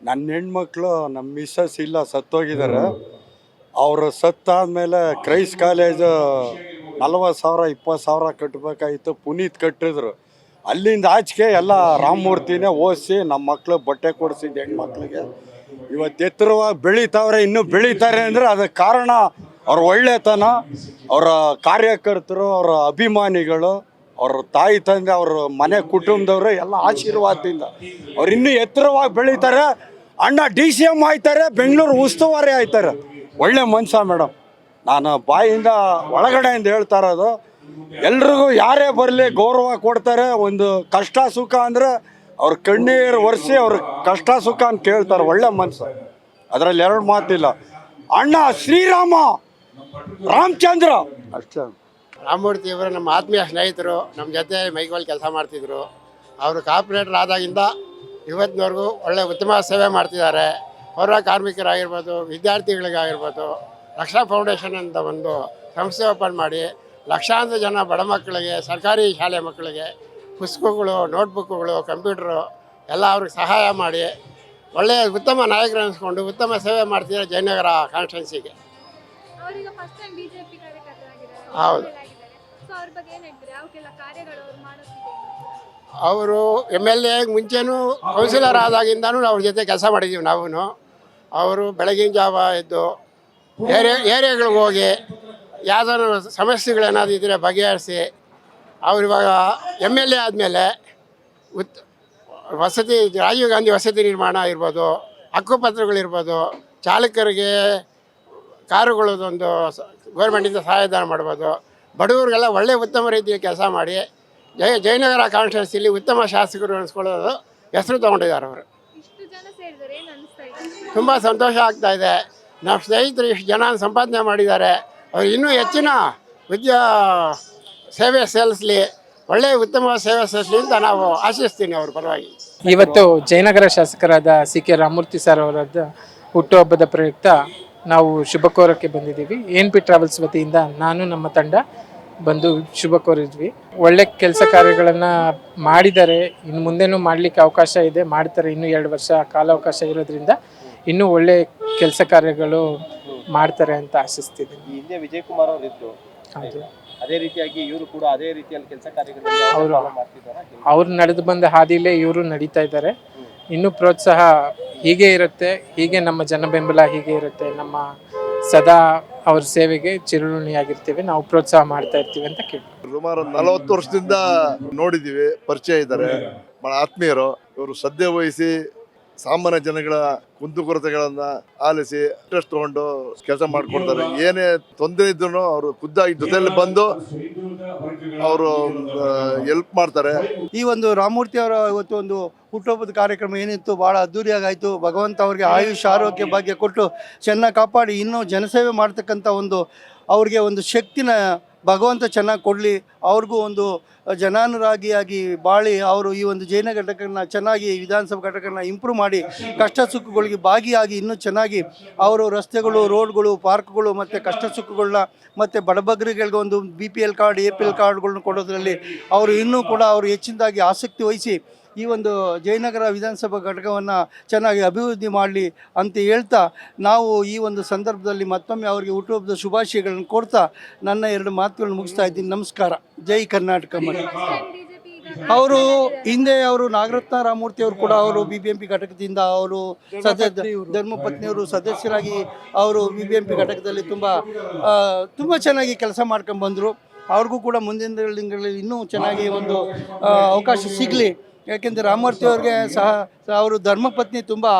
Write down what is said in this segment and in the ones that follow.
ನನ್ನ ಹೆಣ್ಮಕ್ಳು ನಮ್ಮ ಮಿಸ್ಸಸ್ ಇಲ್ಲ, ಸತ್ತೋಗಿದ್ದಾರೆ. ಅವರು ಸತ್ತಾದ್ಮೇಲೆ ಕ್ರೈಸ್ಟ್ ಕಾಲೇಜ್ 40,000 20,000 ಕಟ್ಟಬೇಕಾಗಿತ್ತು. ಪುನೀತ್ ಕಟ್ಟಿದ್ರು. ಅಲ್ಲಿಂದ ಆಚೆಗೆ ಎಲ್ಲ ರಾಮಮೂರ್ತಿನೇ ಓದಿಸಿ ನಮ್ಮ ಮಕ್ಳು ಬಟ್ಟೆ ಕೊಡಿಸಿದ್ದು ಹೆಣ್ಮಕ್ಳಿಗೆ. ಇವತ್ತು ಎತ್ತರವಾಗಿ ಬೆಳೀತಾವ್ರೆ, ಇನ್ನೂ ಬೆಳೀತಾರೆ ಅಂದರೆ ಅದಕ್ಕೆ ಕಾರಣ ಅವ್ರ ಒಳ್ಳೆತನ, ಅವರ ಕಾರ್ಯಕರ್ತರು, ಅವರ ಅಭಿಮಾನಿಗಳು, ಅವ್ರ ತಾಯಿ ತಂದೆ, ಅವ್ರ ಮನೆ ಕುಟುಂಬದವರು ಎಲ್ಲ ಆಶೀರ್ವಾದದಿಂದ ಅವ್ರು ಇನ್ನೂ ಎತ್ತರವಾಗಿ ಬೆಳೀತಾರೆ. ಅಣ್ಣ DCM ಆಯ್ತಾರೆ, ಬೆಂಗಳೂರು ಉಸ್ತುವಾರಿ ಆಯ್ತಾರೆ. ಒಳ್ಳೆ ಮನುಷ್ಯ ಮೇಡಮ್. ನಾನು ಬಾಯಿಂದ ಒಳಗಡೆಯಿಂದ ಹೇಳ್ತಾ ಇರೋದು, ಎಲ್ರಿಗೂ ಯಾರೇ ಬರಲಿ ಗೌರವ ಕೊಡ್ತಾರೆ. ಒಂದು ಕಷ್ಟ ಸುಖ ಅಂದರೆ ಅವ್ರ ಕಣ್ಣೀರು ಒರೆಸಿ ಅವ್ರ ಕಷ್ಟ ಸುಖ ಅಂತ ಕೇಳ್ತಾರೆ. ಒಳ್ಳೆ ಮನುಷ್ಯ, ಅದರಲ್ಲಿ ಎರಡು ಮಾತಿಲ್ಲ. ಅಣ್ಣ ಶ್ರೀರಾಮ ರಾಮಚಂದ್ರ ಅಷ್ಟೇ. ರಾಮಮೂರ್ತಿ ಇವರು ನಮ್ಮ ಆತ್ಮೀಯ ಸ್ನೇಹಿತರು, ನಮ್ಮ ಜೊತೆ ಮೈಕಲ್ಲಿ ಕೆಲಸ ಮಾಡ್ತಿದ್ರು. ಅವರು ಕಾರ್ಪೊರೇಟರ್ ಆದಾಗಿಂದ ಇವತ್ತಿನವರೆಗೂ ಒಳ್ಳೆ ಉತ್ತಮ ಸೇವೆ ಮಾಡ್ತಿದ್ದಾರೆ. ಪೌರ ಕಾರ್ಮಿಕರಾಗಿರ್ಬೋದು, ವಿದ್ಯಾರ್ಥಿಗಳಿಗಾಗಿರ್ಬೋದು, ರಕ್ಷಾ ಫೌಂಡೇಶನ್ ಅಂತ ಒಂದು ಸಂಸ್ಥೆ ಓಪನ್ ಮಾಡಿ ಲಕ್ಷಾಂತರ ಜನ ಬಡ ಮಕ್ಕಳಿಗೆ, ಸರ್ಕಾರಿ ಶಾಲೆ ಮಕ್ಕಳಿಗೆ ಪುಸ್ತಕಗಳು, ನೋಟ್ಬುಕ್ಗಳು, ಕಂಪ್ಯೂಟ್ರು ಎಲ್ಲ ಅವ್ರಿಗೆ ಸಹಾಯ ಮಾಡಿ ಒಳ್ಳೆಯ ಉತ್ತಮ ನಾಯಕರು ಅನಿಸ್ಕೊಂಡು ಉತ್ತಮ ಸೇವೆ ಮಾಡ್ತಿದ್ದಾರೆ ಜಯನಗರ ಕಾನ್ಸ್ಟಿಟ್ಯೂನ್ಸಿಗೆ. ಹೌದು. ಅವರು MLA ಮುಂಚೆನೂ ಕೌನ್ಸಿಲರ್ ಆದಾಗಿಂದನೂ ಅವ್ರ ಜೊತೆ ಕೆಲಸ ಮಾಡಿದ್ದೀವಿ ನಾವು. ಅವರು ಬೆಳಗಿನ ಜಾವ ಎದ್ದು ಏರಿಯಾಗಳಿಗೆ ಹೋಗಿ ಯಾವುದಾದ್ರು ಸಮಸ್ಯೆಗಳೇನಾದ್ರು ಇದ್ದರೆ ಬಗೆಹರಿಸಿ, ಅವ್ರು ಇವಾಗ MLA ಆದಮೇಲೆ ವಸತಿ, ರಾಜೀವ್ ಗಾಂಧಿ ವಸತಿ ನಿರ್ಮಾಣ ಇರ್ಬೋದು, ಹಕ್ಕುಪತ್ರಗಳಿರ್ಬೋದು, ಚಾಲಕರಿಗೆ ಕಾರುಗಳದೊಂದು ಗೌರ್ಮೆಂಟಿಂದ ಸಹಾಯಧನ ಮಾಡ್ಬೋದು, ಬಡವರಿಗೆಲ್ಲ ಒಳ್ಳೆಯ ಉತ್ತಮ ರೀತಿಯಲ್ಲಿ ಕೆಲಸ ಮಾಡಿ ಜಯನಗರ ಕಾನ್ಸ್ಟಿಟ್ಯೂನ್ಸಿಲಿ ಉತ್ತಮ ಶಾಸಕರು ಅನಿಸ್ಕೊಳ್ಳೋದು ಹೆಸರು ತೊಗೊಂಡಿದ್ದಾರೆ ಅವರು. ತುಂಬ ಸಂತೋಷ ಆಗ್ತಾಯಿದೆ. ನಮ್ಮ ಸ್ನೇಹಿತರು ಇಷ್ಟು ಜನ ಸಂಪಾದನೆ ಮಾಡಿದ್ದಾರೆ. ಅವರು ಇನ್ನೂ ಹೆಚ್ಚಿನ ಸೇವೆ ಸಲ್ಲಿಸಲಿ, ಒಳ್ಳೆಯ ಉತ್ತಮ ಸೇವೆ ಸಲ್ಲಿಸಲಿ ಅಂತ ನಾವು ಆಶಿಸ್ತೀನಿ ಅವ್ರ ಪರವಾಗಿ. ಇವತ್ತು ಜಯನಗರ ಶಾಸಕರಾದ CK ರಾಮಮೂರ್ತಿ ಸರ್ ಅವರದ್ದು ಹುಟ್ಟುಹಬ್ಬದ ಪ್ರಯುಕ್ತ ನಾವು ಶುಭ ಕೋರಕ್ಕೆ ಬಂದಿದ್ದೀವಿ. NP ಟ್ರಾವೆಲ್ಸ್ ವತಿಯಿಂದ ನಾನು ನಮ್ಮ ತಂಡ ಬಂದು ಶುಭ ಕೋರಿದ್ವಿ. ಒಳ್ಳೆ ಕೆಲಸ ಕಾರ್ಯಗಳನ್ನು ಮಾಡಿದ್ದಾರೆ, ಇನ್ನು ಮುಂದೆನೂ ಮಾಡಲಿಕ್ಕೆ ಅವಕಾಶ ಇದೆ, ಮಾಡ್ತಾರೆ. ಇನ್ನೂ 2 ವರ್ಷ ಕಾಲಾವಕಾಶ ಇರೋದ್ರಿಂದ ಇನ್ನೂ ಒಳ್ಳೆ ಕೆಲಸ ಕಾರ್ಯಗಳು ಮಾಡ್ತಾರೆ ಅಂತ ಆಶಿಸ್ತಿದ್ದೀನಿ. ಹಿಂದೆ ವಿಜಯ್ ಕುಮಾರ್ ಅವರು ಇದ್ರು, ಅದೇ ರೀತಿಯಾಗಿ ಇವರು ಕೂಡ ಅದೇ ರೀತಿಯಲ್ಲಿ ಕೆಲಸ ಕಾರ್ಯಗಳು ಅವ್ರು ನಡೆದು ಬಂದ ಹಾದಿಲೇ ಇವರು ನಡೀತಾ ಇದ್ದಾರೆ. ಇನ್ನೂ ಪ್ರೋತ್ಸಾಹ ಹೀಗೆ ಇರುತ್ತೆ, ಹೀಗೆ ನಮ್ಮ ಜನ ಬೆಂಬಲ ಹೀಗೆ ಇರುತ್ತೆ. ನಮ್ಮ ಸದಾ ಅವ್ರ ಸೇವೆಗೆ ಚಿರಋಣಿಯಾಗಿರ್ತೀವಿ, ನಾವು ಪ್ರೋತ್ಸಾಹ ಮಾಡ್ತಾ ಇರ್ತೀವಿ ಅಂತ ಕೇಳಿ. ಸುಮಾರು 40 ವರ್ಷದಿಂದ ನೋಡಿದ್ದೀವಿ, ಪರಿಚಯ ಇದ್ದಾರೆ, ಬಹಳ ಆತ್ಮೀಯರು. ಇವರು ಶ್ರದ್ಧೆ ವಹಿಸಿ ಸಾಮಾನ್ಯ ಜನಗಳ ಕುಂದುಕೊರತೆಗಳನ್ನ ಆಲಿಸಿ ಇಂಟ್ರೆಸ್ಟ್ ತಗೊಂಡು ಕೆಲಸ ಮಾಡ್ಕೊಡ್ತಾರೆ. ಏನೇ ತೊಂದರೆ ಇದ್ರು ಅವರು ಖುದ್ದಾಗಿ ಜೊತೆಯಲ್ಲಿ ಬಂದು ಅವರು ಹೆಲ್ಪ್ ಮಾಡ್ತಾರೆ. ಈ ಒಂದು ರಾಮಮೂರ್ತಿ ಅವರ ಇವತ್ತು ಒಂದು ಹುಟ್ಟುಹಬ್ಬದ ಕಾರ್ಯಕ್ರಮ ಏನಿತ್ತು ಭಾಳ ಅದ್ದೂರಿಯಾಗಾಯಿತು. ಭಗವಂತ ಅವರಿಗೆ ಆಯುಷ್ ಆರೋಗ್ಯ ಭಾಗ್ಯ ಕೊಟ್ಟು ಚೆನ್ನಾಗಿ ಕಾಪಾಡಿ ಇನ್ನೂ ಜನಸೇವೆ ಮಾಡ್ತಕ್ಕಂಥ ಅವ್ರಿಗೆ ಒಂದು ಶಕ್ತಿನ ಭಗವಂತ ಚೆನ್ನಾಗಿ ಕೊಡಲಿ. ಅವ್ರಿಗೂ ಒಂದು ಜನಾನುರಾಗಿಯಾಗಿ ಬಾಳಿ ಅವರು ಈ ಒಂದು ಜಯನಗರ ಘಟಕನ ಚೆನ್ನಾಗಿ ವಿಧಾನಸಭಾ ಘಟಕನ ಇಂಪ್ರೂವ್ ಮಾಡಿ ಕಷ್ಟ ಸುಖಗಳಿಗೆ ಭಾಗಿಯಾಗಿ ಇನ್ನೂ ಚೆನ್ನಾಗಿ ಅವರು ರಸ್ತೆಗಳು, ರೋಡ್ಗಳು, ಪಾರ್ಕ್ಗಳು ಮತ್ತು ಕಷ್ಟ ಸುಖಗಳನ್ನ ಮತ್ತು ಬಡಬಗ್ಗರಿಗಳಿಗೆ ಒಂದು BPL ಕಾರ್ಡ್, APL ಕಾರ್ಡ್ಗಳನ್ನ ಕೊಡೋದ್ರಲ್ಲಿ ಅವರು ಇನ್ನೂ ಕೂಡ ಅವರು ಹೆಚ್ಚಿನದಾಗಿ ಆಸಕ್ತಿ ವಹಿಸಿ ಈ ಒಂದು ಜಯನಗರ ವಿಧಾನಸಭಾ ಘಟಕವನ್ನು ಚೆನ್ನಾಗಿ ಅಭಿವೃದ್ಧಿ ಮಾಡಲಿ ಅಂತ ಹೇಳ್ತಾ, ನಾವು ಈ ಒಂದು ಸಂದರ್ಭದಲ್ಲಿ ಮತ್ತೊಮ್ಮೆ ಅವರಿಗೆ ಹುಟ್ಟುಹಬ್ಬದ ಶುಭಾಶಯಗಳನ್ನು ಕೊಡ್ತಾ ನನ್ನ 2 ಮಾತುಗಳನ್ನು ಮುಗಿಸ್ತಾ ಇದ್ದೀನಿ. ನಮಸ್ಕಾರ. ಜೈ ಕರ್ನಾಟಕ. ಅವರು ಹಿಂದೆ ನಾಗರತ್ನ ರಾಮಮೂರ್ತಿ ಅವರು ಕೂಡ ಅವರು BBMP ಘಟಕದಿಂದ ಅವರು ಧರ್ಮಪತ್ನಿಯವರು ಸದಸ್ಯರಾಗಿ ಅವರು BBMP ಘಟಕದಲ್ಲಿ ತುಂಬ ಚೆನ್ನಾಗಿ ಕೆಲಸ ಮಾಡ್ಕೊಂಡು ಬಂದರು. ಅವ್ರಿಗೂ ಕೂಡ ಮುಂದಿನ ದಿನಗಳಲ್ಲಿ ಇನ್ನೂ ಚೆನ್ನಾಗಿ ಒಂದು ಅವಕಾಶ ಸಿಗಲಿ. ಯಾಕೆಂದರೆ ರಾಮಮೂರ್ತಿ ಅವ್ರಿಗೆ ಸಹ ಅವರು ಧರ್ಮಪತ್ನಿ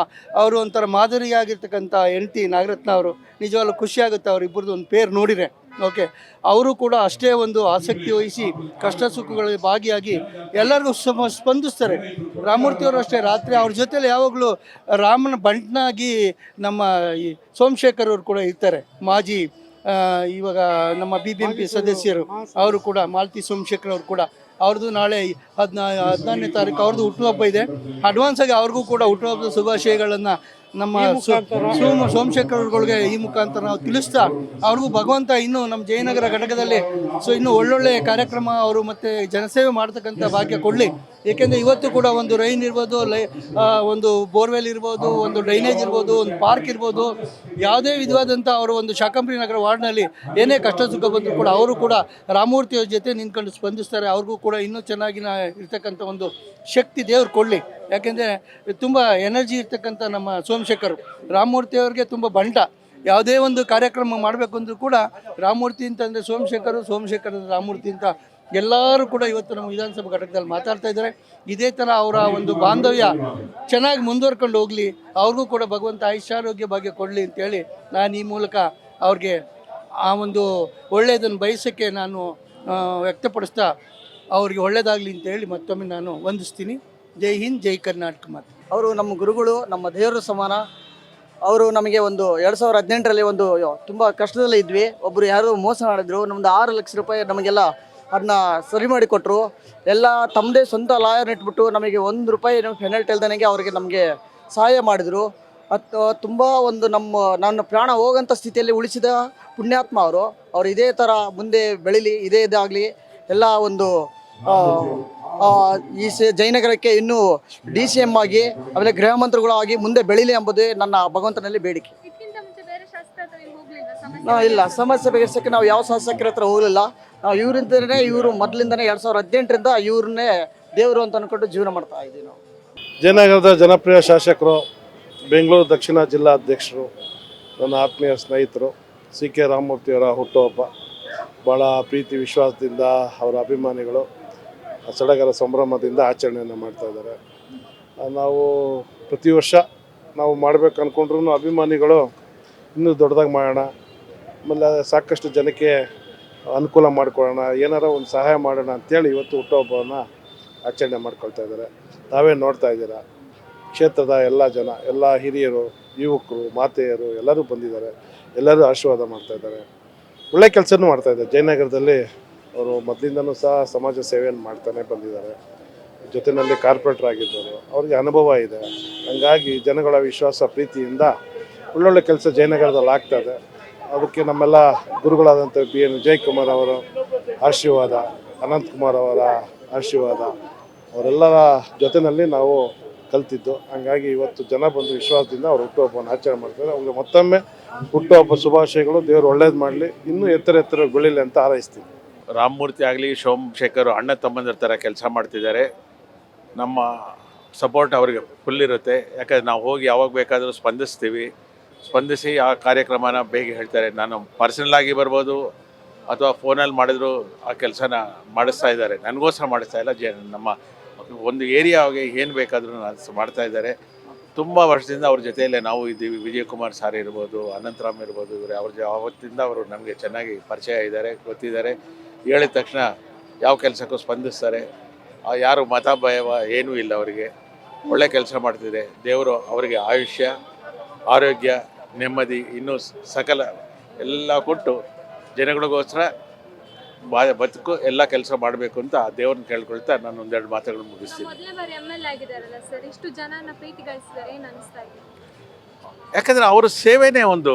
ಅವರು ಒಂಥರ ಮಾದರಿಯಾಗಿರ್ತಕ್ಕಂಥ ಹೆಂಡತಿ ನಾಗರತ್ನ ಅವರು. ನಿಜವಾಗ್ಲೂ ಖುಷಿಯಾಗುತ್ತೆ ಅವರಿಬ್ಬರದ್ದು ಒಂದು ಪೇರ್ ನೋಡಿದರೆ. ಓಕೆ, ಅವರು ಕೂಡ ಅಷ್ಟೇ ಒಂದು ಆಸಕ್ತಿ ವಹಿಸಿ ಕಷ್ಟ ಸುಖಗಳಲ್ಲಿ ಭಾಗಿಯಾಗಿ ಎಲ್ಲರಿಗೂ ಸ್ಪಂದಿಸ್ತಾರೆ. ರಾಮಮೂರ್ತಿಯವರು ಅಷ್ಟೇ, ರಾತ್ರಿ ಅವ್ರ ಜೊತೆಲಿ ಯಾವಾಗಲೂ ರಾಮನ ಬಂಟನಾಗಿ ನಮ್ಮ ಈ ಸೋಮಶೇಖರ್ ಅವರು ಕೂಡ ಇರ್ತಾರೆ. ಮಾಜಿ ಇವಾಗ ನಮ್ಮ BBMP ಸದಸ್ಯರು ಅವರು ಕೂಡ, ಮಾಲತಿ ಸೋಮಶೇಖರ್ ಅವರು ಕೂಡ, ಅವ್ರದ್ದು ನಾಳೆ 14ನೇ ತಾರೀಕು ಅವ್ರದ್ದು ಹುಟ್ಟುಹಬ್ಬ ಇದೆ. ಅಡ್ವಾನ್ಸಾಗಿ ಅವ್ರಿಗೂ ಕೂಡ ಹುಟ್ಟುಹಬ್ಬದ ಶುಭಾಶಯಗಳನ್ನು ನಮ್ಮ ಸೋಮಶೇಖರ್ಗಳಿಗೆ ಈ ಮುಖಾಂತರ ನಾವು ತಿಳಿಸ್ತಾ ಅವ್ರಿಗೂ ಭಗವಂತ ಇನ್ನೂ ನಮ್ಮ ಜಯನಗರ ಘಟಕದಲ್ಲಿ ಇನ್ನೂ ಒಳ್ಳೊಳ್ಳೆ ಕಾರ್ಯಕ್ರಮ ಅವರು ಮತ್ತು ಜನಸೇವೆ ಮಾಡ್ತಕ್ಕಂಥ ಭಾಗ್ಯ ಕೊಡಲಿ. ಏಕೆಂದರೆ ಇವತ್ತು ಕೂಡ ಒಂದು ರೈನ್ ಇರ್ಬೋದು, ಒಂದು ಬೋರ್ವೆಲ್ ಇರ್ಬೋದು, ಒಂದು ಡ್ರೈನೇಜ್ ಇರ್ಬೋದು, ಒಂದು ಪಾರ್ಕ್ ಇರ್ಬೋದು, ಯಾವುದೇ ವಿಧವಾದಂಥ ಅವರು ಒಂದು ಶಾಕಂಬರಿ ನಗರ ವಾರ್ಡ್ನಲ್ಲಿ ಏನೇ ಕಷ್ಟ ಸುಖ ಬಂದರೂ ಕೂಡ ಅವರು ಕೂಡ ರಾಮಮೂರ್ತಿಯವ್ರ ಜೊತೆ ನಿಂತ್ಕೊಂಡು ಸ್ಪಂದಿಸ್ತಾರೆ. ಅವ್ರಿಗೂ ಕೂಡ ಇನ್ನೂ ಚೆನ್ನಾಗಿನ ಇರ್ತಕ್ಕಂಥ ಒಂದು ಶಕ್ತಿ ದೇವ್ರು ಕೊಡಲಿ. ಯಾಕೆಂದರೆ ತುಂಬ ಎನರ್ಜಿ ಇರ್ತಕ್ಕಂಥ ನಮ್ಮ ಸೋಮಶೇಖರ್ ರಾಮಮೂರ್ತಿಯವ್ರಿಗೆ ತುಂಬ ಬಂಟ. ಯಾವುದೇ ಒಂದು ಕಾರ್ಯಕ್ರಮ ಮಾಡಬೇಕು ಅಂದರೂ ಕೂಡ ರಾಮಮೂರ್ತಿ ಅಂತಂದರೆ ಸೋಮಶೇಖರ್ ಅಂದರೆ ರಾಮಮೂರ್ತಿ ಅಂತ ಎಲ್ಲರೂ ಕೂಡ ಇವತ್ತು ನಮ್ಮ ವಿಧಾನಸಭಾ ಘಟಕದಲ್ಲಿ ಮಾತಾಡ್ತಾ ಇದ್ದಾರೆ. ಇದೇ ಥರ ಅವರ ಒಂದು ಬಾಂಧವ್ಯ ಚೆನ್ನಾಗಿ ಮುಂದುವರ್ಕೊಂಡು ಹೋಗಲಿ, ಅವ್ರಿಗೂ ಕೂಡ ಭಗವಂತ ಆಯುಷ್ಯಾರೋಗ್ಯ ಭಾಗ್ಯ ಕೊಡಲಿ ಅಂತೇಳಿ ನಾನು ಈ ಮೂಲಕ ಅವ್ರಿಗೆ ಆ ಒಂದು ಒಳ್ಳೆಯದನ್ನು ಬಯಸೋಕ್ಕೆ ನಾನು ವ್ಯಕ್ತಪಡಿಸ್ತಾ ಅವ್ರಿಗೆ ಒಳ್ಳೆಯದಾಗಲಿ ಅಂತೇಳಿ ಮತ್ತೊಮ್ಮೆ ನಾನು ವಂದಿಸ್ತೀನಿ. ಜೈ ಹಿಂದ್, ಜೈ ಕರ್ನಾಟಕ ಮಾತು. ಅವರು ನಮ್ಮ ಗುರುಗಳು, ನಮ್ಮ ದೇವರು ಸಮಾನ. ಅವರು ನಮಗೆ ಒಂದು 2018ರಲ್ಲಿ ಒಂದು ತುಂಬ ಕಷ್ಟದಲ್ಲೇ ಇದ್ವಿ. ಒಬ್ಬರು ಯಾರೋ ಮೋಸ ಮಾಡಿದ್ರು, ನಮ್ಮದು 6 ಲಕ್ಷ ರೂಪಾಯಿ ನಮಗೆಲ್ಲ ಅದನ್ನ ಸರಿ ಮಾಡಿಕೊಟ್ರು. ಎಲ್ಲ ತಮ್ಮದೇ ಸ್ವಂತ ಲಾಯರ್ ಇಟ್ಬಿಟ್ಟು ನಮಗೆ 1 ರೂಪಾಯಿ ಪೆನಲ್ಟಿ ಇಲ್ದನೆಗೆ ಅವರಿಗೆ ನಮಗೆ ಸಹಾಯ ಮಾಡಿದರು. ತುಂಬ ಒಂದು ನನ್ನ ಪ್ರಾಣ ಹೋಗೋಂಥ ಸ್ಥಿತಿಯಲ್ಲಿ ಉಳಿಸಿದ ಪುಣ್ಯಾತ್ಮ ಅವರು ಇದೇ ಥರ ಮುಂದೆ ಬೆಳೀಲಿ, ಇದೇ ಇದಾಗಲಿ. ಎಲ್ಲ ಒಂದು ಈ ಜಯನಗರಕ್ಕೆ ಇನ್ನೂ DCM ಆಗಿ ಆಮೇಲೆ ಗೃಹ ಮಂತ್ರಿಗಳು ಆಗಿ ಮುಂದೆ ಬೆಳೀಲಿ ಎಂಬುದೇ ನನ್ನ ಭಗವಂತನಲ್ಲಿ ಬೇಡಿಕೆ. ಇಲ್ಲ, ಸಮಸ್ಯೆ ಬಗೆಹರಿಸೋಕ್ಕೆ ನಾವು ಯಾವ ಶಾಸಕರ ಹತ್ರ ಹೋಗಲಿಲ್ಲ. ನಾವು ಇವರು ಮೊದಲಿಂದನೇ 2018ರಿಂದ ಇವ್ರನ್ನೇ ದೇವರು ಅಂತ ಅಂದ್ಕೊಂಡು ಜೀವನ ಮಾಡ್ತಾ ಇದ್ದೀವಿ. ನಾವು ಜಯನಗರದ ಜನಪ್ರಿಯ ಶಾಸಕರು, ಬೆಂಗಳೂರು ದಕ್ಷಿಣ ಜಿಲ್ಲಾ ಅಧ್ಯಕ್ಷರು, ನನ್ನ ಆತ್ಮೀಯ ಸ್ನೇಹಿತರು, CK ರಾಮಮೂರ್ತಿಯವರ ಹುಟ್ಟುಹಬ್ಬ ಭಾಳ ಪ್ರೀತಿ ವಿಶ್ವಾಸದಿಂದ ಅವರ ಅಭಿಮಾನಿಗಳು ಸಡಗರ ಸಂಭ್ರಮದಿಂದ ಆಚರಣೆಯನ್ನು ಮಾಡ್ತಾಯಿದ್ದಾರೆ. ನಾವು ಪ್ರತಿ ವರ್ಷ ನಾವು ಮಾಡಬೇಕು ಅಂದ್ಕೊಂಡ್ರೂ ಅಭಿಮಾನಿಗಳು ಇನ್ನೂ ದೊಡ್ಡದಾಗಿ ಮಾಡೋಣ, ಆಮೇಲೆ ಸಾಕಷ್ಟು ಜನಕ್ಕೆ ಅನುಕೂಲ ಮಾಡಿಕೊಡೋಣ, ಏನಾರ ಒಂದು ಸಹಾಯ ಮಾಡೋಣ ಅಂಥೇಳಿ ಇವತ್ತು ಹುಟ್ಟುಹಬ್ಬವನ್ನು ಆಚರಣೆ ಮಾಡ್ಕೊಳ್ತಾ ಇದ್ದಾರೆ. ನಾವೇ ನೋಡ್ತಾ ಇದ್ದೀರಾ, ಕ್ಷೇತ್ರದ ಎಲ್ಲ ಜನ, ಎಲ್ಲ ಹಿರಿಯರು, ಯುವಕರು, ಮಾತೆಯರು ಎಲ್ಲರೂ ಬಂದಿದ್ದಾರೆ. ಎಲ್ಲರೂ ಆಶೀರ್ವಾದ ಮಾಡ್ತಾಯಿದ್ದಾರೆ. ಒಳ್ಳೆ ಕೆಲಸನೂ ಮಾಡ್ತಾಯಿದ್ದಾರೆ. ಜಯನಗರದಲ್ಲಿ ಅವರು ಮೊದಲಿಂದನೂ ಸಹ ಸಮಾಜ ಸೇವೆಯನ್ನು ಮಾಡ್ತಾನೆ ಬಂದಿದ್ದಾರೆ. ಜೊತೆಯಲ್ಲಿ ಕಾರ್ಪೊರೇಟರ್ ಆಗಿದ್ದವರು, ಅವ್ರಿಗೆ ಅನುಭವ ಇದೆ. ಹಂಗಾಗಿ ಜನಗಳ ವಿಶ್ವಾಸ ಪ್ರೀತಿಯಿಂದ ಒಳ್ಳೊಳ್ಳೆ ಕೆಲಸ ಜಯನಗರದಲ್ಲಿ ಆಗ್ತಾಯಿದೆ. ಅದಕ್ಕೆ ನಮ್ಮೆಲ್ಲ ಗುರುಗಳಾದಂಥ BN ವಿಜಯಕುಮಾರ್ ಅವರ ಆಶೀರ್ವಾದ, ಅನಂತಕುಮಾರ್ ಅವರ ಆಶೀರ್ವಾದ, ಅವರೆಲ್ಲರ ಜೊತೆಯಲ್ಲಿ ನಾವು ಕಲ್ತಿದ್ದು. ಹಂಗಾಗಿ ಇವತ್ತು ಜನ ಬಂದು ವಿಶ್ವಾಸದಿಂದ ಅವ್ರು ಹುಟ್ಟುಹಬ್ಬವನ್ನು ಆಚರಣೆ ಮಾಡ್ತಾರೆ. ಅವ್ರಿಗೆ ಮತ್ತೊಮ್ಮೆ ಹುಟ್ಟುಹಬ್ಬ ಶುಭಾಶಯಗಳು. ದೇವರು ಒಳ್ಳೇದು ಮಾಡಲಿ, ಇನ್ನೂ ಎತ್ತರ ಬೆಳೀಲಿ ಅಂತ ಹಾರೈಸ್ತೀನಿ. ರಾಮಮೂರ್ತಿ ಆಗಲಿ, ಸೋಮಶೇಖರ್ ಅಣ್ಣ ತಮ್ಮಂದಿರ ಥರ ಕೆಲಸ ಮಾಡ್ತಿದ್ದಾರೆ. ನಮ್ಮ ಸಪೋರ್ಟ್ ಅವರಿಗೆ ಫುಲ್ ಇರುತ್ತೆ. ಯಾಕಂದರೆ ನಾವು ಹೋಗಿ ಯಾವಾಗ ಬೇಕಾದರೂ ಸ್ಪಂದಿಸಿ ಆ ಕಾರ್ಯಕ್ರಮನ ಬೇಗ ಹೇಳ್ತಾರೆ. ನಾನು ಪರ್ಸನಲಾಗಿ ಬರ್ಬೋದು ಅಥವಾ ಫೋನಲ್ಲಿ ಮಾಡಿದ್ರು ಆ ಕೆಲಸನ ಮಾಡಿಸ್ತಾ ಇದ್ದಾರೆ. ನನಗೋಸ್ಕರ ಮಾಡಿಸ್ತಾ ಇಲ್ಲ, ನಮ್ಮ ಒಂದು ಏರಿಯಾಗೆ ಏನು ಬೇಕಾದರೂ ಮಾಡ್ತಾ ಇದ್ದಾರೆ. ತುಂಬ ವರ್ಷದಿಂದ ಅವ್ರ ಜೊತೆಯಲ್ಲೇ ನಾವು ಇದ್ದೀವಿ. ವಿಜಯಕುಮಾರ್ ಸಾರ್ ಇರ್ಬೋದು, ಅನಂತರಾಮ್ ಇರ್ಬೋದು, ಇವರು ಅವತ್ತಿಂದ ಅವರು ನಮಗೆ ಚೆನ್ನಾಗಿ ಪರಿಚಯ ಇದ್ದಾರೆ, ಗೊತ್ತಿದ್ದಾರೆ. ಹೇಳಿದ ತಕ್ಷಣ ಯಾವ ಕೆಲಸಕ್ಕೂ ಸ್ಪಂದಿಸ್ತಾರೆ. ಯಾರು ಮತ ಭಯವ ಏನೂ ಇಲ್ಲ ಅವರಿಗೆ. ಒಳ್ಳೆ ಕೆಲಸ ಮಾಡ್ತಿದೆ. ದೇವರು ಅವರಿಗೆ ಆಯುಷ್ಯ, ಆರೋಗ್ಯ, ನೆಮ್ಮದಿ ಇನ್ನೂ ಸಕಲ ಎಲ್ಲ ಕೊಟ್ಟು ಜನಗಳಿಗೋಸ್ಕರ ಬದುಕು ಎಲ್ಲ ಕೆಲಸ ಮಾಡಬೇಕು ಅಂತ ದೇವ್ರನ್ನ ಕೇಳ್ಕೊಳ್ತಾ ನಾನು ಒಂದೆರಡು ಮಾತುಗಳು ಮುಗಿಸ್ತೀನಿ. ಯಾಕಂದರೆ ಅವರ ಸೇವೆನೇ ಒಂದು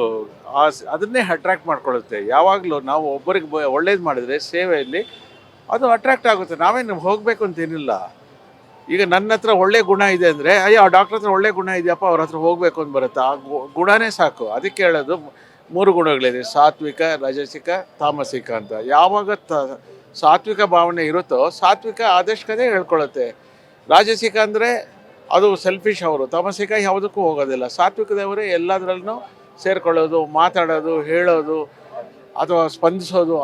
ಅದನ್ನೇ ಅಟ್ರಾಕ್ಟ್ ಮಾಡ್ಕೊಳ್ಳುತ್ತೆ. ಯಾವಾಗಲೂ ನಾವು ಒಬ್ಬರಿಗೆ ಒಳ್ಳೇದು ಮಾಡಿದರೆ ಸೇವೆಯಲ್ಲಿ ಅದು ಅಟ್ರಾಕ್ಟ್ ಆಗುತ್ತೆ. ನಾವೇನು ಹೋಗಬೇಕು ಅಂತೇನಿಲ್ಲ. ಈಗ ನನ್ನ ಹತ್ರ ಒಳ್ಳೆ ಗುಣ ಇದೆ ಅಂದರೆ, ಅಯ್ಯೋ ಆ ಡಾಕ್ಟ್ರ್ ಹತ್ರ ಒಳ್ಳೆ ಗುಣ ಇದೆಯಪ್ಪ, ಅವ್ರ ಹತ್ರ ಹೋಗಬೇಕು ಅಂತ ಬರುತ್ತೆ. ಆ ಗುಣನೇ ಸಾಕು. ಅದಕ್ಕೆ ಹೇಳೋದು 3 ಗುಣಗಳಿದೆ: ಸಾತ್ವಿಕ, ರಾಜಸಿಕ, ತಾಮಸಿಕ ಅಂತ. ಯಾವಾಗ ಸಾತ್ವಿಕ ಭಾವನೆ ಇರುತ್ತೋ ಸಾತ್ವಿಕ ಆದಷ್ಟೇ ಹೇಳ್ಕೊಳ್ಳುತ್ತೆ. ರಾಜಸಿಕ ಅಂದರೆ ಅದು ಸೆಲ್ಫಿಶ್ ಅವರು. ತಾಮಸಿಕ ಯಾವುದಕ್ಕೂ ಹೋಗೋದಿಲ್ಲ. ಸಾತ್ವಿಕದವರೇ ಎಲ್ಲದರಲ್ಲೂ ಸೇರಿಕೊಳ್ಳೋದು, ಮಾತಾಡೋದು, ಹೇಳೋದು ಅಥವಾ ಸ್ಪಂದಿಸೋದು.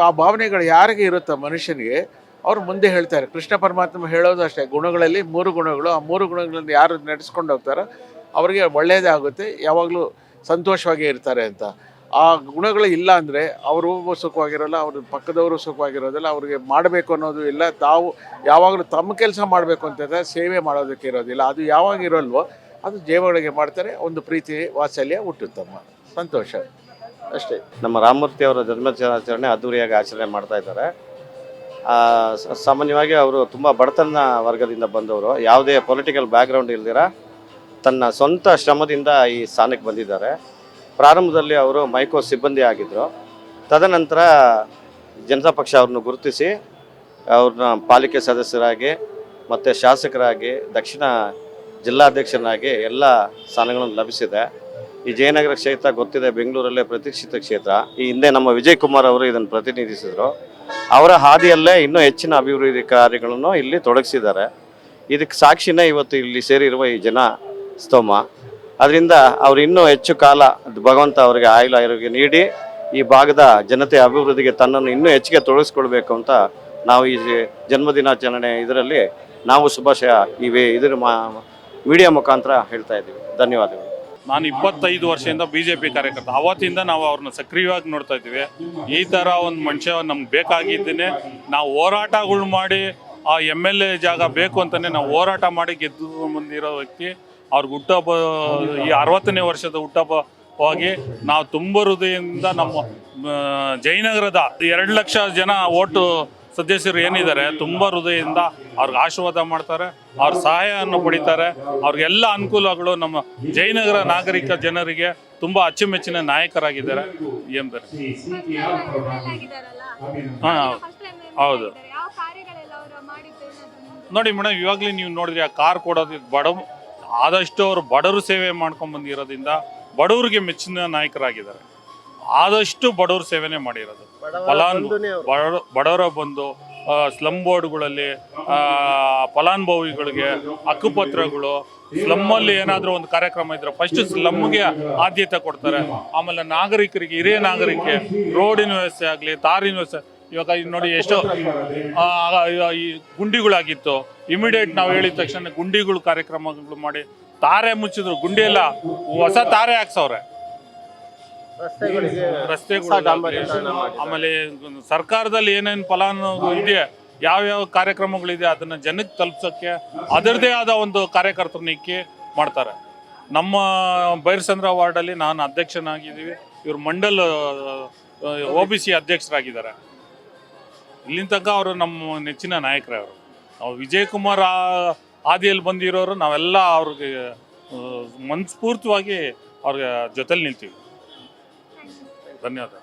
ಆ ಭಾವನೆಗಳು ಯಾರಿಗೆ ಇರುತ್ತೋ ಮನುಷ್ಯನಿಗೆ ಅವರು ಮುಂದೆ ಹೇಳ್ತಾರೆ. ಕೃಷ್ಣ ಪರಮಾತ್ಮ ಹೇಳೋದು ಅಷ್ಟೇ. ಗುಣಗಳಲ್ಲಿ 3 ಗುಣಗಳು. ಆ 3 ಗುಣಗಳನ್ನು ಯಾರು ನಡೆಸ್ಕೊಂಡು ಹೋಗ್ತಾರೋ ಅವರಿಗೆ ಒಳ್ಳೆಯದೇ ಆಗುತ್ತೆ, ಯಾವಾಗಲೂ ಸಂತೋಷವಾಗಿ ಇರ್ತಾರೆ ಅಂತ. ಆ ಗುಣಗಳು ಇಲ್ಲ ಅಂದರೆ ಅವರು ಸುಖವಾಗಿರೋಲ್ಲ, ಅವ್ರ ಪಕ್ಕದವರು ಸುಖವಾಗಿರೋದಿಲ್ಲ, ಅವ್ರಿಗೆ ಮಾಡಬೇಕು ಅನ್ನೋದು ಇಲ್ಲ. ತಾವು ಯಾವಾಗಲೂ ತಮ್ಮ ಕೆಲಸ ಮಾಡಬೇಕು ಅಂತ ಸೇವೆ ಮಾಡೋದಕ್ಕೆ ಇರೋದಿಲ್ಲ. ಅದು ಯಾವಾಗ ಇರೋಲ್ವೋ ಅದು ಜೀವಗಳಿಗೆ ಮಾಡ್ತಾರೆ. ಒಂದು ಪ್ರೀತಿ ವಾತ್ಸಲ್ಯ ಹುಟ್ಟುತ್ತಮ್ಮ, ಸಂತೋಷ ಅಷ್ಟೇ. ನಮ್ಮ ರಾಮಮೂರ್ತಿ ಅವರ ಜನ್ಮಾಚರಣೆ ಅದ್ದೂರಿಯಾಗಿ ಆಚರಣೆ ಮಾಡ್ತಾ ಇದ್ದಾರೆ. ಸಾಮಾನ್ಯವಾಗಿ ಅವರು ತುಂಬ ಬಡತನ ವರ್ಗದಿಂದ ಬಂದವರು, ಯಾವುದೇ ಪೊಲಿಟಿಕಲ್ ಬ್ಯಾಕ್ಗ್ರೌಂಡ್ ಇಲ್ದಿರ ತನ್ನ ಸ್ವಂತ ಶ್ರಮದಿಂದ ಈ ಸ್ಥಾನಕ್ಕೆ ಬಂದಿದ್ದಾರೆ. ಪ್ರಾರಂಭದಲ್ಲಿ ಅವರು ಮೈಕೋ ಸಿಬ್ಬಂದಿ ಆಗಿದ್ದರು. ತದನಂತರ ಜನತಾ ಪಕ್ಷ ಅವ್ರನ್ನ ಗುರುತಿಸಿ ಅವ್ರನ್ನ ಪಾಲಿಕೆ ಸದಸ್ಯರಾಗಿ ಮತ್ತು ಶಾಸಕರಾಗಿ ದಕ್ಷಿಣ ಜಿಲ್ಲಾಧ್ಯಕ್ಷರಾಗಿ ಎಲ್ಲ ಸ್ಥಾನಗಳನ್ನು ಲಭಿಸಿದೆ. ಈ ಜಯನಗರ ಕ್ಷೇತ್ರ ಗೊತ್ತಿದೆ, ಬೆಂಗಳೂರಲ್ಲೇ ಪ್ರತಿಷ್ಠಿತ ಕ್ಷೇತ್ರ. ಈ ಹಿಂದೆ ನಮ್ಮ ವಿಜಯ್ ಕುಮಾರ್ ಅವರು ಇದನ್ನು ಪ್ರತಿನಿಧಿಸಿದರು. ಅವರ ಹಾದಿಯಲ್ಲೇ ಇನ್ನೂ ಹೆಚ್ಚಿನ ಅಭಿವೃದ್ಧಿ ಕಾರ್ಯಗಳನ್ನು ಇಲ್ಲಿ ತೊಡಗಿಸಿದ್ದಾರೆ. ಇದಕ್ಕೆ ಸಾಕ್ಷಿನೇ ಇವತ್ತು ಇಲ್ಲಿ ಸೇರಿರುವ ಈ ಜನ ಸ್ತೋಮ. ಅದರಿಂದ ಅವರು ಇನ್ನೂ ಹೆಚ್ಚು ಕಾಲ ಭಗವಂತ ಅವರಿಗೆ ಆರೋಗ್ಯ ನೀಡಿ ಈ ಭಾಗದ ಜನತೆ ಅಭಿವೃದ್ಧಿಗೆ ತನ್ನನ್ನು ಇನ್ನೂ ಹೆಚ್ಚಿಗೆ ತೊಡಗಿಸ್ಕೊಳ್ಬೇಕು ಅಂತ ನಾವು ಈ ಜನ್ಮದಿನಾಚರಣೆ ಇದರಲ್ಲಿ ನಾವು ಶುಭಾಶಯ ಇದರ ಮೀಡಿಯಾ ಮುಖಾಂತರ ಹೇಳ್ತಾ ಇದ್ದೀವಿ. ಧನ್ಯವಾದಗಳು. ನಾನು 25 ವರ್ಷದಿಂದ BJP ಕಾರ್ಯಕರ್ತ. ಅವತ್ತಿಂದ ನಾವು ಅವ್ರನ್ನ ಸಕ್ರಿಯವಾಗಿ ನೋಡ್ತಾ ಇದ್ದೀವಿ. ಈ ಥರ ಒಂದು ಮನುಷ್ಯ ನಮ್ಗೆ ಬೇಕಾಗಿದ್ದೇನೆ. ನಾವು ಹೋರಾಟಗಳು ಮಾಡಿ ಆ MLA ಜಾಗ ಬೇಕು ಅಂತಲೇ ನಾವು ಹೋರಾಟ ಮಾಡಿ ಗೆದ್ದು ಬಂದಿರೋ ವ್ಯಕ್ತಿ. ಅವ್ರಿಗೆ ಹುಟ್ಟುಹಬ್ಬ ಈ 60ನೇ ವರ್ಷದ ಹುಟ್ಟುಹಬ್ಬವಾಗಿ ನಾವು ತುಂಬ ಹೃದಯದಿಂದ ನಮ್ಮ ಜಯನಗರದ 2 ಲಕ್ಷ ಜನ ಓಟು ಸದಸ್ಯರು ಏನಿದ್ದಾರೆ ತುಂಬ ಹೃದಯದಿಂದ ಅವ್ರಿಗೆ ಆಶೀರ್ವಾದ ಮಾಡ್ತಾರೆ, ಅವ್ರ ಸಹಾಯವನ್ನು ಪಡಿತಾರೆ. ಅವ್ರಿಗೆಲ್ಲ ಅನುಕೂಲಗಳು ನಮ್ಮ ಜಯನಗರ ನಾಗರಿಕ ಜನರಿಗೆ ತುಂಬ ಅಚ್ಚುಮೆಚ್ಚಿನ ನಾಯಕರಾಗಿದ್ದಾರೆ. ಹಾಂ, ಹೌದು. ನೋಡಿ ಮೇಡಮ್, ಇವಾಗಲೇ ನೀವು ನೋಡಿದ್ರಿ ಆ ಕಾರ್ ಕೊಡೋದು ಆದಷ್ಟು ಅವರು ಬಡವರು ಸೇವೆ ಮಾಡ್ಕೊಂಡು ಬಂದಿರೋದ್ರಿಂದ ಬಡವರಿಗೆ ಮೆಚ್ಚಿನ ನಾಯಕರಾಗಿದ್ದಾರೆ. ಆದಷ್ಟು ಬಡವ್ರ ಸೇವೆನೇ ಮಾಡಿರೋದು. ಬಡವರ ಬಂದು ಸ್ಲಮ್ ಬೋರ್ಡ್ಗಳಲ್ಲಿ ಫಲಾನುಭವಿಗಳಿಗೆ ಹಕ್ಕುಪತ್ರಗಳು, ಸ್ಲಮ್ಮಲ್ಲಿ ಏನಾದರೂ ಒಂದು ಕಾರ್ಯಕ್ರಮ ಇದ್ದರೆ ಫಸ್ಟ್ ಸ್ಲಮ್ಗೆ ಆದ್ಯತೆ ಕೊಡ್ತಾರೆ. ಆಮೇಲೆ ನಾಗರಿಕರಿಗೆ, ಹಿರಿಯ ನಾಗರಿಕರಿಗೆ ರೋಡಿನ ವ್ಯವಸ್ಥೆ ಆಗಲಿ, ತಾರಿನ ವ್ಯವಸ್ಥೆ. ಇವಾಗ ನೋಡಿ ಎಷ್ಟೋ ಈ ಗುಂಡಿಗಳಾಗಿತ್ತು, ಇಮಿಡಿಯೇಟ್ ನಾವು ಹೇಳಿದ ತಕ್ಷಣ ಗುಂಡಿಗಳು ಕಾರ್ಯಕ್ರಮಗಳು ಮಾಡಿ ತಾರೆ ಮುಚ್ಚಿದ್ರು. ಗುಂಡಿ ಎಲ್ಲ ಹೊಸ ತಾರೆ ಹಾಕ್ಸವ್ರೆ ರಸ್ತೆಗಳು. ಆಮೇಲೆ ಸರ್ಕಾರದಲ್ಲಿ ಏನೇನು ಫಲಾನು ಇದೆ, ಯಾವ್ಯಾವ ಕಾರ್ಯಕ್ರಮಗಳಿದೆ ಅದನ್ನ ಜನಕ್ಕೆ ತಲುಪ್ಸೋಕ್ಕೆ ಅದರದೇ ಆದ ಒಂದು ಕಾರ್ಯಕರ್ತರನ್ನ ಇಕ್ಕಿ ಮಾಡ್ತಾರೆ. ನಮ್ಮ ಬೈರಸಂದ್ರ ವಾರ್ಡಲ್ಲಿ ನಾನು ಅಧ್ಯಕ್ಷನಾಗಿದ್ದೀವಿ, ಇವರು ಮಂಡಲ್ OBC ಅಧ್ಯಕ್ಷರಾಗಿದ್ದಾರೆ. ಇಲ್ಲಿನ ತನಕ ಅವರು ನಮ್ಮ ನೆಚ್ಚಿನ ನಾಯಕರೇ. ಅವರು ನಾವು ವಿಜಯ್ ಕುಮಾರ್ ಹಾದಿಯಲ್ಲಿ ಬಂದಿರೋರು ನಾವೆಲ್ಲ ಅವ್ರಿಗೆ ಮನಸ್ಫೂರ್ತಿಯಾಗಿ ಅವ್ರಿಗೆ ಜೊತೆಲಿ ನಿಲ್ತೀವಿ. ಧನ್ಯವಾದ.